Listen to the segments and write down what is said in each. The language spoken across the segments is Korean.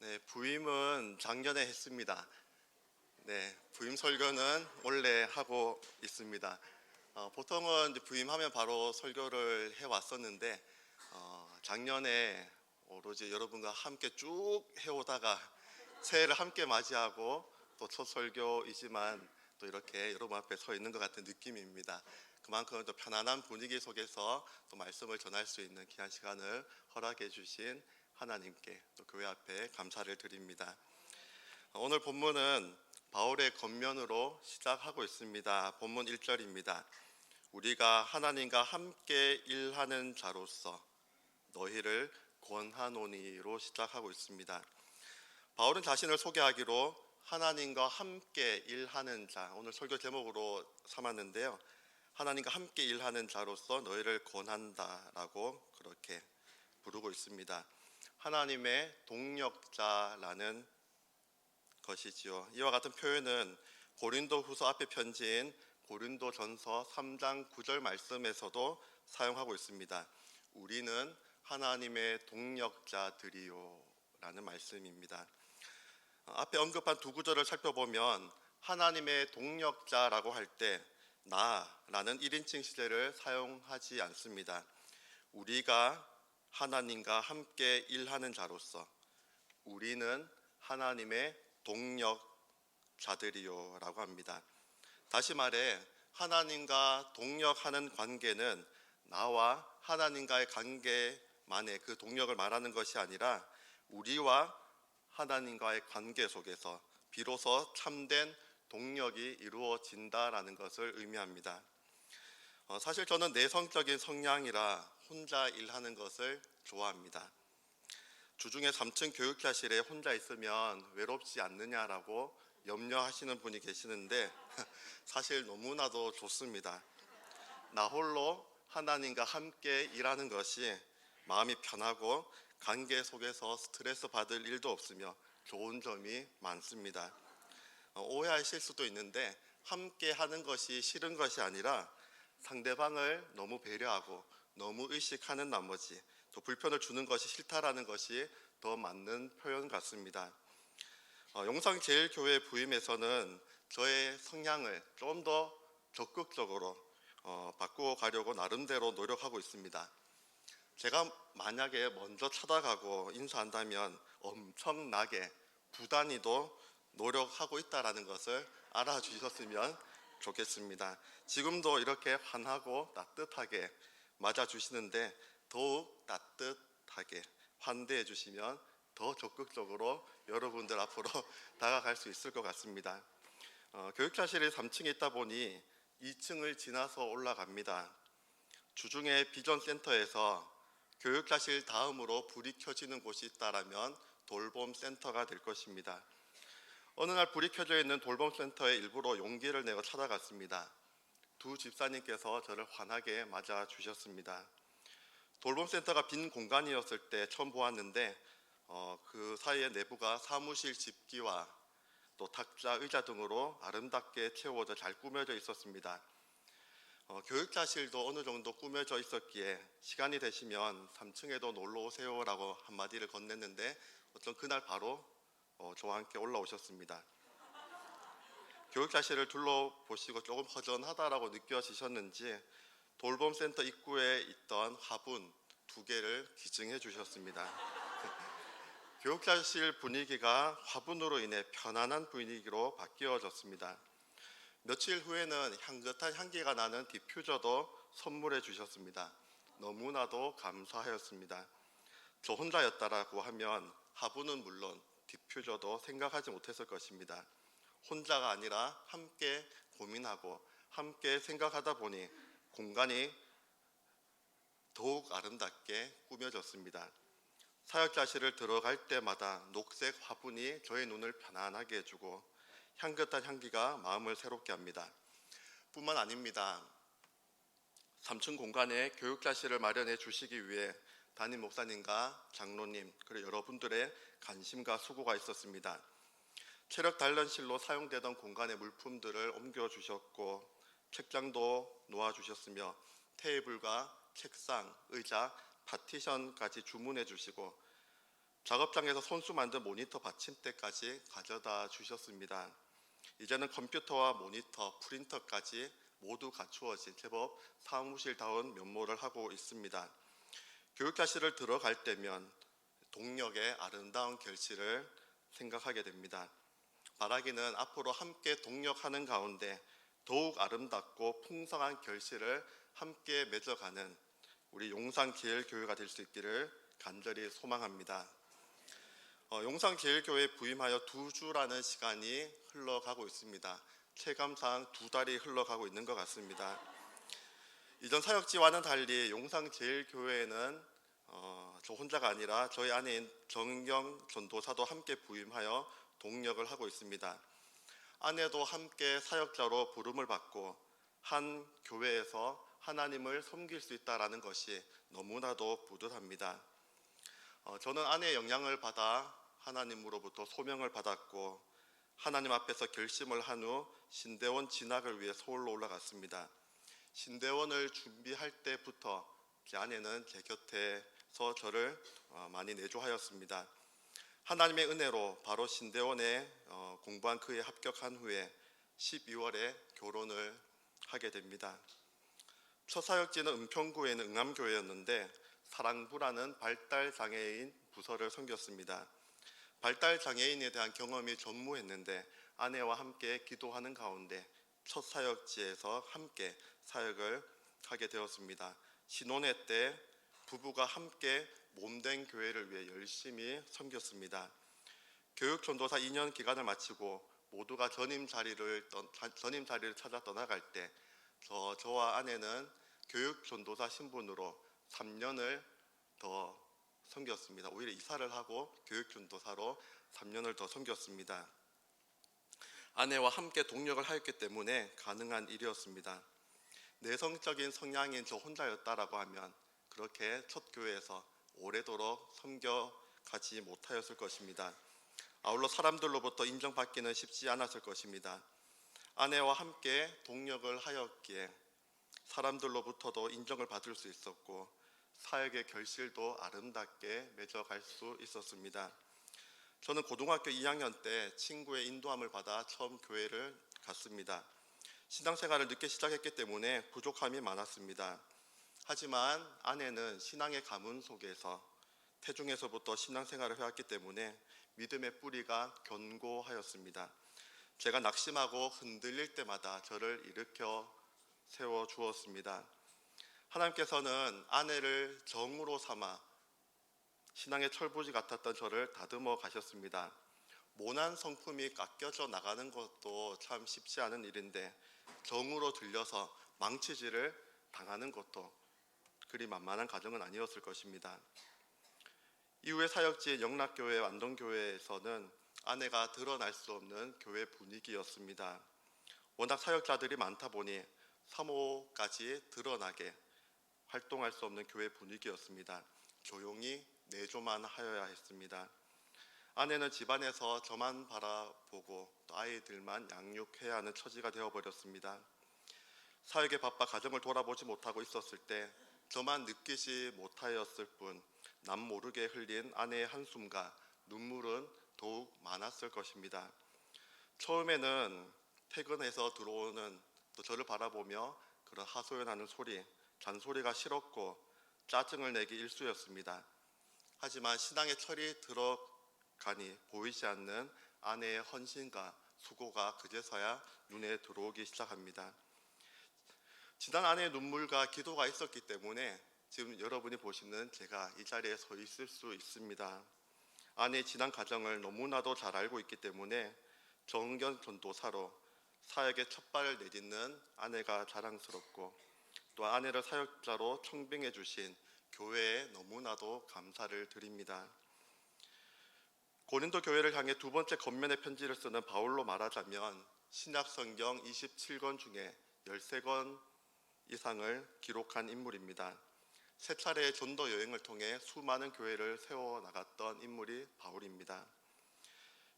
네, 부임은 작년에 했습니다. 네, 부임 설교는 원래 하고 있습니다. 보통은 이제 부임하면 바로 설교를 해왔었는데 작년에 오로지 여러분과 함께 쭉 해오다가 새해를 함께 맞이하고 또 첫 설교이지만 또 이렇게 여러분 앞에 서 있는 것 같은 느낌입니다. 그만큼 또 편안한 분위기 속에서 또 말씀을 전할 수 있는 귀한 시간을 허락해 주신 하나님께 또 교회 앞에 감사를 드립니다. 오늘 본문은 바울의 권면으로 시작하고 있습니다. 본문 1절입니다. 우리가 하나님과 함께 일하는 자로서 너희를 권하노니로 시작하고 있습니다. 바울은 자신을 소개하기로 하나님과 함께 일하는 자, 오늘 설교 제목으로 삼았는데요. 하나님과 함께 일하는 자로서 너희를 권한다라고 그렇게 부르고 있습니다. 하나님의 동력자라는 것이지요. 이와 같은 표현은 고린도후서 앞에 편지인 고린도전서 3장 9절 말씀에서도 사용하고 있습니다. 우리는 하나님의 동력자들이요 라는 말씀입니다. 앞에 언급한 두 구절을 살펴보면 하나님의 동력자라고 할 때 나라는 1인칭 시제를 사용하지 않습니다. 우리가 하나님과 함께 일하는 자로서 우리는 하나님의 동력자들이요 라고 합니다. 다시 말해 하나님과 동력하는 관계는 나와 하나님과의 관계만의 그 동력을 말하는 것이 아니라 우리와 하나님과의 관계 속에서 비로소 참된 동력이 이루어진다라는 것을 의미합니다. 사실 저는 내성적인 성향이라 혼자 일하는 것을 좋아합니다. 주중에 3층 교육자실에 혼자 있으면 외롭지 않느냐라고 염려하시는 분이 계시는데 사실 너무나도 좋습니다. 나 홀로 하나님과 함께 일하는 것이 마음이 편하고 관계 속에서 스트레스 받을 일도 없으며 좋은 점이 많습니다. 오해하실 수도 있는데 함께 하는 것이 싫은 것이 아니라 상대방을 너무 배려하고 너무 의식하는 나머지 또 불편을 주는 것이 싫다라는 것이 더 맞는 표현 같습니다. 용상제일교회 부임에서는 저의 성향을 좀 더 적극적으로 바꾸어 가려고 나름대로 노력하고 있습니다. 제가 만약에 먼저 찾아가고 인사한다면 엄청나게 부단히도 노력하고 있다는 것을 알아주셨으면 좋겠습니다. 지금도 이렇게 환하고 따뜻하게 맞아주시는데 더욱 따뜻하게 환대해 주시면 더 적극적으로 여러분들 앞으로 다가갈 수 있을 것 같습니다. 교육자실이 3층에 있다 보니 2층을 지나서 올라갑니다. 주중에 비전센터에서 교육자실 다음으로 불이 켜지는 곳이 있다라면 돌봄센터가 될 것입니다. 어느 날 불이 켜져 있는 돌봄센터에 일부러 용기를 내어 찾아갔습니다. 두 집사님께서 저를 환하게 맞아 주셨습니다. 돌봄센터가 빈 공간이었을 때 처음 보았는데 그 사이에 내부가 사무실 집기와 또 탁자, 의자 등으로 아름답게 채워져 잘 꾸며져 있었습니다. 교육자실도 어느 정도 꾸며져 있었기에 시간이 되시면 3층에도 놀러 오세요라고 한마디를 건넸는데 어떤 그날 바로 저와 함께 올라오셨습니다. 교육자실을 둘러보시고 조금 허전하다라고 느껴지셨는지 돌봄센터 입구에 있던 화분 2개를 기증해 주셨습니다. 교육자실 분위기가 화분으로 인해 편안한 분위기로 바뀌어졌습니다. 며칠 후에는 향긋한 향기가 나는 디퓨저도 선물해 주셨습니다. 너무나도 감사하였습니다. 저 혼자였다라고 하면 화분은 물론 디퓨저도 생각하지 못했을 것입니다. 혼자가 아니라 함께 고민하고 함께 생각하다 보니 공간이 더욱 아름답게 꾸며졌습니다. 사역자실을 들어갈 때마다 녹색 화분이 저의 눈을 편안하게 해주고 향긋한 향기가 마음을 새롭게 합니다. 뿐만 아닙니다. 3층 공간에 교육자실을 마련해 주시기 위해 담임 목사님과 장로님 그리고 여러분들의 관심과 수고가 있었습니다. 체력 단련실로 사용되던 공간의 물품들을 옮겨주셨고 책장도 놓아주셨으며 테이블과 책상, 의자, 파티션까지 주문해 주시고 작업장에서 손수 만든 모니터 받침대까지 가져다 주셨습니다. 이제는 컴퓨터와 모니터, 프린터까지 모두 갖추어진 제법 사무실다운 면모를 하고 있습니다. 교육자실을 들어갈 때면 동력의 아름다운 결실을 생각하게 됩니다. 바라기는 앞으로 함께 동력하는 가운데 더욱 아름답고 풍성한 결실을 함께 맺어가는 우리 용산제일교회가 될 수 있기를 간절히 소망합니다. 용산제일교회에 부임하여 2주라는 시간이 흘러가고 있습니다. 체감상 2달이 흘러가고 있는 것 같습니다. 이전 사역지와는 달리 용산제일교회에는 저 혼자가 아니라 저희 아내인 정경 전도사도 함께 부임하여 동력을 하고 있습니다. 아내도 함께 사역자로 부름을 받고 한 교회에서 하나님을 섬길 수 있다는 것이 너무나도 뿌듯합니다. 저는 아내의 영향을 받아 하나님으로부터 소명을 받았고 하나님 앞에서 결심을 한 후 신대원 진학을 위해 서울로 올라갔습니다. 신대원을 준비할 때부터 제 아내는 제 곁에서 저를 많이 내조하였습니다. 하나님의 은혜로 바로 신대원에 공부한 그에 합격한 후에 12월에 결혼을 하게 됩니다. 첫 사역지는 은평구에 있는 응암교회였는데 사랑부라는 발달장애인 부서를 섬겼습니다. 발달장애인에 대한 경험이 전무했는데 아내와 함께 기도하는 가운데 첫 사역지에서 함께 사역을 하게 되었습니다. 신혼회 때 부부가 함께 몸된 교회를 위해 열심히 섬겼습니다. 교육전도사 2년 기간을 마치고 모두가 전임 자리를 찾아 떠나갈 때 저와 아내는 교육전도사 신분으로 3년을 더 섬겼습니다. 오히려 이사를 하고 교육전도사로 3년을 더 섬겼습니다. 아내와 함께 동력을 하였기 때문에 가능한 일이었습니다. 내성적인 성향인 저 혼자였다라고 하면 그렇게 첫 교회에서 오래도록 섬겨가지 못하였을 것입니다. 아울러 사람들로부터 인정받기는 쉽지 않았을 것입니다. 아내와 함께 동력을 하였기에 사람들로부터도 인정을 받을 수 있었고 사역의 결실도 아름답게 맺어갈 수 있었습니다. 저는 고등학교 2학년 때 친구의 인도함을 받아 처음 교회를 갔습니다. 신앙생활을 늦게 시작했기 때문에 부족함이 많았습니다. 하지만 아내는 신앙의 가문 속에서 태중에서부터 신앙생활을 해왔기 때문에 믿음의 뿌리가 견고하였습니다. 제가 낙심하고 흔들릴 때마다 저를 일으켜 세워주었습니다. 하나님께서는 아내를 정으로 삼아 신앙의 철부지 같았던 저를 다듬어 가셨습니다. 모난 성품이 깎여져 나가는 것도 참 쉽지 않은 일인데 정으로 들려서 망치질을 당하는 것도 그리 만만한 가정은 아니었을 것입니다. 이후에 사역지 영락교회 안동교회에서는 아내가 드러날 수 없는 교회 분위기였습니다. 워낙 사역자들이 많다 보니 사모까지 드러나게 활동할 수 없는 교회 분위기였습니다. 조용히 내조만 하여야 했습니다. 아내는 집안에서 저만 바라보고 또 아이들만 양육해야 하는 처지가 되어버렸습니다. 사역에 바빠 가정을 돌아보지 못하고 있었을 때 저만 느끼지 못하였을 뿐 남 모르게 흘린 아내의 한숨과 눈물은 더욱 많았을 것입니다. 처음에는 퇴근해서 들어오는 또 저를 바라보며 그런 하소연하는 소리, 잔소리가 싫었고 짜증을 내기 일쑤였습니다. 하지만 신앙의 철이 들어가니 보이지 않는 아내의 헌신과 수고가 그제서야 눈에 들어오기 시작합니다. 지난 아내의 눈물과 기도가 있었기 때문에 지금 여러분이 보시는 제가 이 자리에 서 있을 수 있습니다. 아내의 지난 가정을 너무나도 잘 알고 있기 때문에 정경 전도사로 사역의 첫 발을 내딛는 아내가 자랑스럽고 또 아내를 사역자로 청빙해 주신 교회에 너무나도 감사를 드립니다. 고린도 교회를 향해 두 번째 겉면의 편지를 쓰는 바울로 말하자면 신약 성경 27권 중에 13권 이상을 기록한 인물입니다. 세 차례의 전도 여행을 통해 수많은 교회를 세워나갔던 인물이 바울입니다.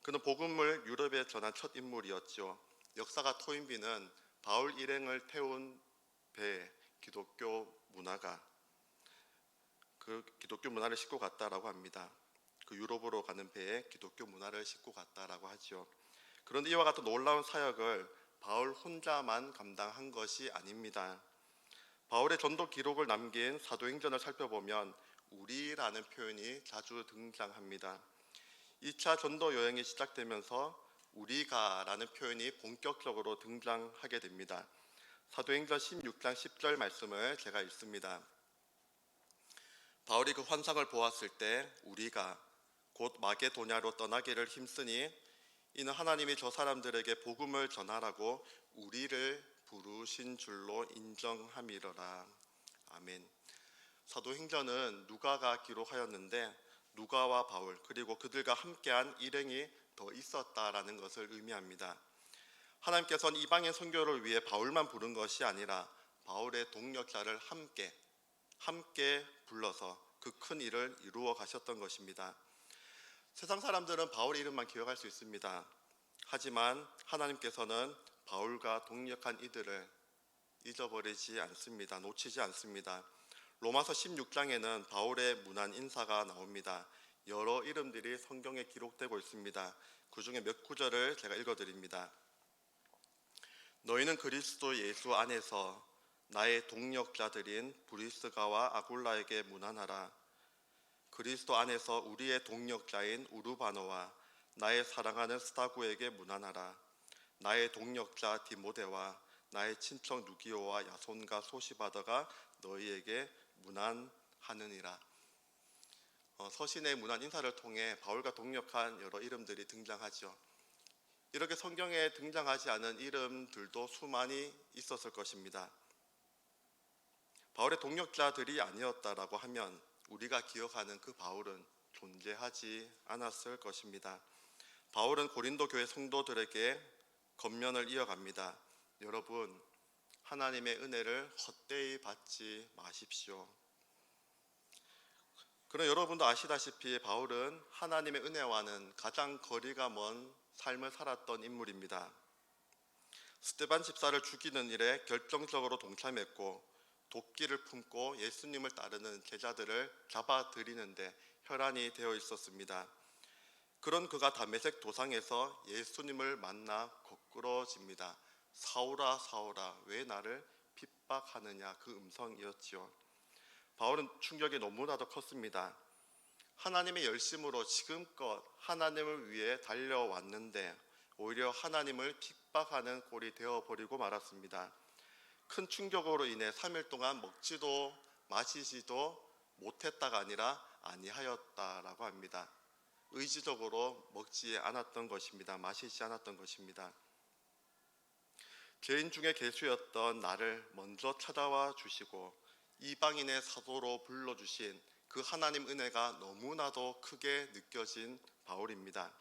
그는 복음을 유럽에 전한 첫 인물이었죠. 역사가 토인비는 바울 일행을 태운 배에 기독교 문화를 싣고 갔다라고 합니다. 그 유럽으로 가는 배에 기독교 문화를 싣고 갔다라고 하죠. 그런데 이와 같은 놀라운 사역을 바울 혼자만 감당한 것이 아닙니다. 바울의 전도 기록을 남긴 사도행전을 살펴보면 우리라는 표현이 자주 등장합니다. 2차 전도 여행이 시작되면서 우리가라는 표현이 본격적으로 등장하게 됩니다. 사도행전 16장 10절 말씀을 제가 읽습니다. 바울이 그 환상을 보았을 때 우리가 곧 마게도냐로 떠나기를 힘쓰니 이는 하나님이 저 사람들에게 복음을 전하라고 우리를 부르신 줄로 인정함이러라. 아멘. 사도행전은 누가가 기록하였는데 누가와 바울 그리고 그들과 함께한 일행이 더 있었다라는 것을 의미합니다. 하나님께서는 이방인 선교를 위해 바울만 부른 것이 아니라 바울의 동력자를 함께 불러서 그 큰 일을 이루어 가셨던 것입니다. 세상 사람들은 바울 이름만 기억할 수 있습니다. 하지만 하나님께서는 바울과 동력한 이들을 잊어버리지 않습니다. 놓치지 않습니다. 로마서 16장에는 바울의 문안 인사가 나옵니다. 여러 이름들이 성경에 기록되고 있습니다. 그 중에 몇 구절을 제가 읽어드립니다. 너희는 그리스도 예수 안에서 나의 동력자들인 브리스가와 아굴라에게 문안하라. 그리스도 안에서 우리의 동력자인 우르바노와 나의 사랑하는 스타구에게 문안하라. 나의 동력자 디모데와 나의 친척 누기오와 야손과 소시바더가 너희에게 문안하느니라. 서신의 문안 인사를 통해 바울과 동력한 여러 이름들이 등장하죠. 이렇게 성경에 등장하지 않은 이름들도 수많이 있었을 것입니다. 바울의 동력자들이 아니었다라고 하면 우리가 기억하는 그 바울은 존재하지 않았을 것입니다. 바울은 고린도 교회 성도들에게 권면을 이어갑니다. 여러분, 하나님의 은혜를 헛되이 받지 마십시오. 그럼 여러분도 아시다시피 바울은 하나님의 은혜와는 가장 거리가 먼 삶을 살았던 인물입니다. 스데반 집사를 죽이는 일에 결정적으로 동참했고 도끼를 품고 예수님을 따르는 제자들을 잡아들이는데 혈안이 되어 있었습니다. 그런 그가 다메섹 도상에서 예수님을 만나 거꾸러집니다. 사울아 사울아 왜 나를 핍박하느냐, 그 음성이었지요. 바울은 충격이 너무나도 컸습니다. 하나님의 열심으로 지금껏 하나님을 위해 달려왔는데 오히려 하나님을 핍박하는 꼴이 되어버리고 말았습니다. 큰 충격으로 인해 3일 동안 먹지도 마시지도 못했다가 아니라 아니하였다라고 합니다. 의지적으로 먹지 않았던 것입니다. 마시지 않았던 것입니다. 죄인 중에 괴수였던 나를 먼저 찾아와 주시고 이방인의 사도로 불러주신 그 하나님 은혜가 너무나도 크게 느껴진 바울입니다.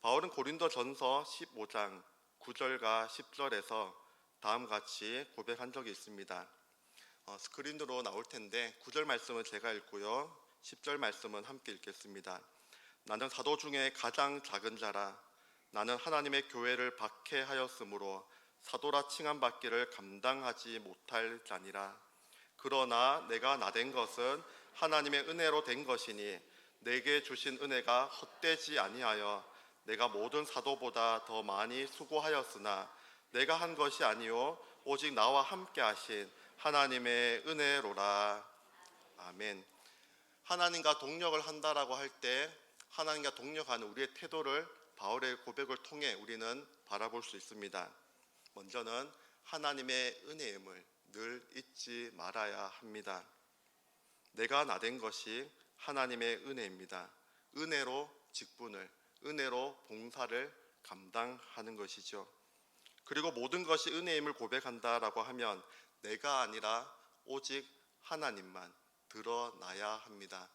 바울은 고린도전서 15장 9절과 10절에서 다음 같이 고백한 적이 있습니다. 스크린으로 나올 텐데 9절 말씀은 제가 읽고요, 10절 말씀은 함께 읽겠습니다. 나는 사도 중에 가장 작은 자라. 나는 하나님의 교회를 박해하였으므로 사도라 칭함받기를 감당하지 못할 자니라. 그러나 내가 나된 것은 하나님의 은혜로 된 것이니 내게 주신 은혜가 헛되지 아니하여 내가 모든 사도보다 더 많이 수고하였으나 내가 한 것이 아니요 오직 나와 함께 하신 하나님의 은혜로라. 아멘. 하나님과 동력을 한다라고 할 때 하나님과 동력하는 우리의 태도를 바울의 고백을 통해 우리는 바라볼 수 있습니다. 먼저는 하나님의 은혜임을 늘 잊지 말아야 합니다. 내가 나된 것이 하나님의 은혜입니다. 은혜로 직분을, 은혜로 봉사를 감당하는 것이죠. 그리고 모든 것이 은혜임을 고백한다라고 하면 내가 아니라 오직 하나님만 드러나야 합니다.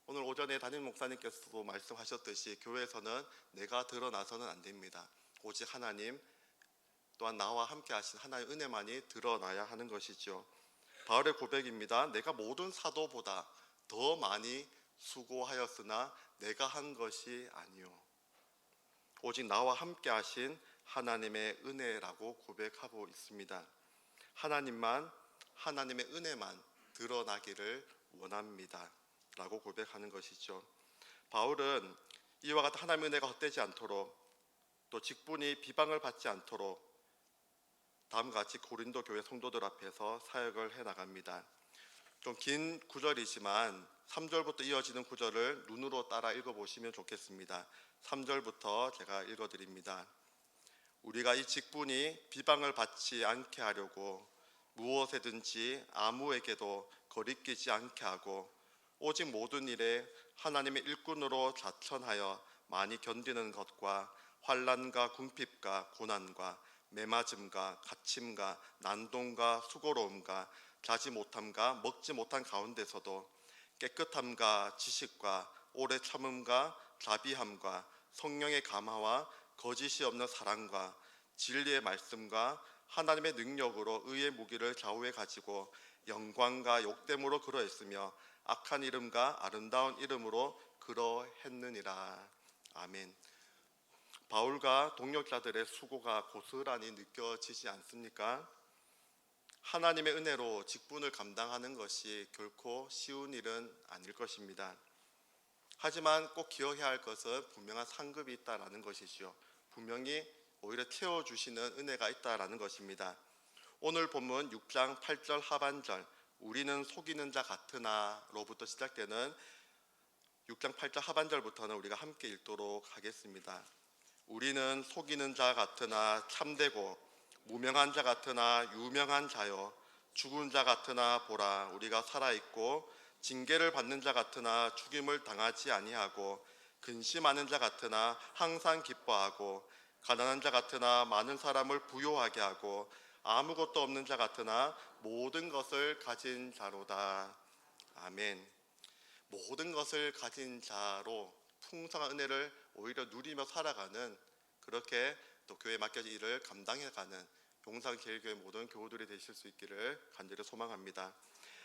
오늘 오전에 담임 목사님께서도 말씀하셨듯이 교회에서는 내가 드러나서는 안 됩니다. 오직 하나님, 또한 나와 함께 하신 하나님의 은혜만이 드러나야 하는 것이죠. 바울의 고백입니다. 내가 모든 사도보다 더 많이 수고하였으나 내가 한 것이 아니요 오직 나와 함께 하신 하나님의 은혜라고 고백하고 있습니다. 하나님만, 하나님의 은혜만 드러나기를 원합니다 라고 고백하는 것이죠. 바울은 이와 같은 하나님의 은혜가 헛되지 않도록 또 직분이 비방을 받지 않도록 다음과 같이 고린도 교회 성도들 앞에서 사역을 해나갑니다. 좀 긴 구절이지만 3절부터 이어지는 구절을 눈으로 따라 읽어보시면 좋겠습니다. 3절부터 제가 읽어드립니다. 우리가 이 직분이 비방을 받지 않게 하려고 무엇에든지 아무에게도 거리끼지 않게 하고 오직 모든 일에 하나님의 일꾼으로 자천하여 많이 견디는 것과 환난과 궁핍과 고난과 매맞음과 갇힘과 난동과 수고로움과 자지 못함과 먹지 못한 가운데서도 깨끗함과 지식과 오래 참음과 자비함과 성령의 감화와 거짓이 없는 사랑과 진리의 말씀과 하나님의 능력으로 의의 무기를 좌우에 가지고 영광과 욕됨으로 그러했으며 악한 이름과 아름다운 이름으로 그러했느니라. 아멘. 바울과 동역자들의 수고가 고스란히 느껴지지 않습니까? 하나님의 은혜로 직분을 감당하는 것이 결코 쉬운 일은 아닐 것입니다. 하지만 꼭 기억해야 할 것은 분명한 상급이 있다라는 것이죠. 분명히 오히려 채워주시는 은혜가 있다라는 것입니다. 오늘 본문 6장 8절 하반절 우리는 속이는 자 같으나로부터 시작되는 6장 8절 하반절부터는 우리가 함께 읽도록 하겠습니다. 우리는 속이는 자 같으나 참되고 무명한 자 같으나 유명한 자요 죽은 자 같으나 보라 우리가 살아있고 징계를 받는 자 같으나 죽임을 당하지 아니하고 근심하는 자 같으나 항상 기뻐하고 가난한 자 같으나 많은 사람을 부요하게 하고 아무것도 없는 자 같으나 모든 것을 가진 자로다. 아멘. 모든 것을 가진 자로 풍성한 은혜를 오히려 누리며 살아가는 그렇게 또 교회에 맡겨진 일을 감당해가는 용산제일교회 모든 교우들이 되실 수 있기를 간절히 소망합니다.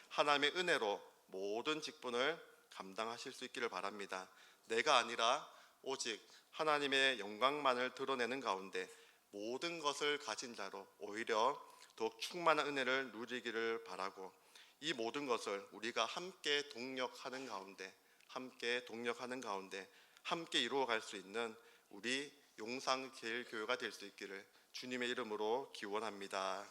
하나님의 은혜로 모든 직분을 감당하실 수 있기를 바랍니다. 내가 아니라 오직 하나님의 영광만을 드러내는 가운데 모든 것을 가진 자로 오히려 더욱 충만한 은혜를 누리기를 바라고 이 모든 것을 우리가 함께 동력하는 가운데 함께 이루어갈 수 있는 우리 용상제일교회가 될 수 있기를 주님의 이름으로 기원합니다.